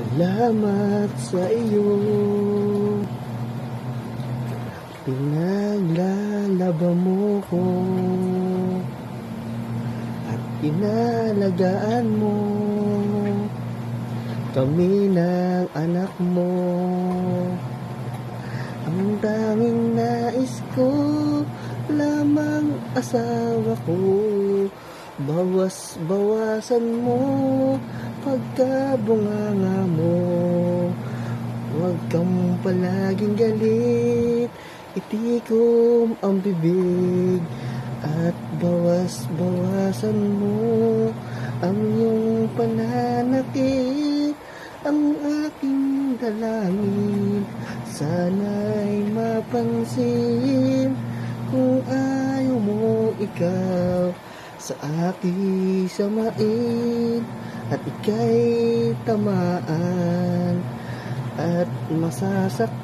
Salamat sa iyo, pinaglalaba mo ko at inalagaan mo kami ng anak mo. Ang tanging nais ko lamang asawa ko, bawas-bawasan mo pagkabunganga mo. Huwag kang palaging galit, itikom ang bibig at bawas-bawasan mo ang iyong pananakit. Ang aking dalangin, sana'y mapansin kung ayaw mo ikaw sa aking samain at ika'y tamaan at masasaktan.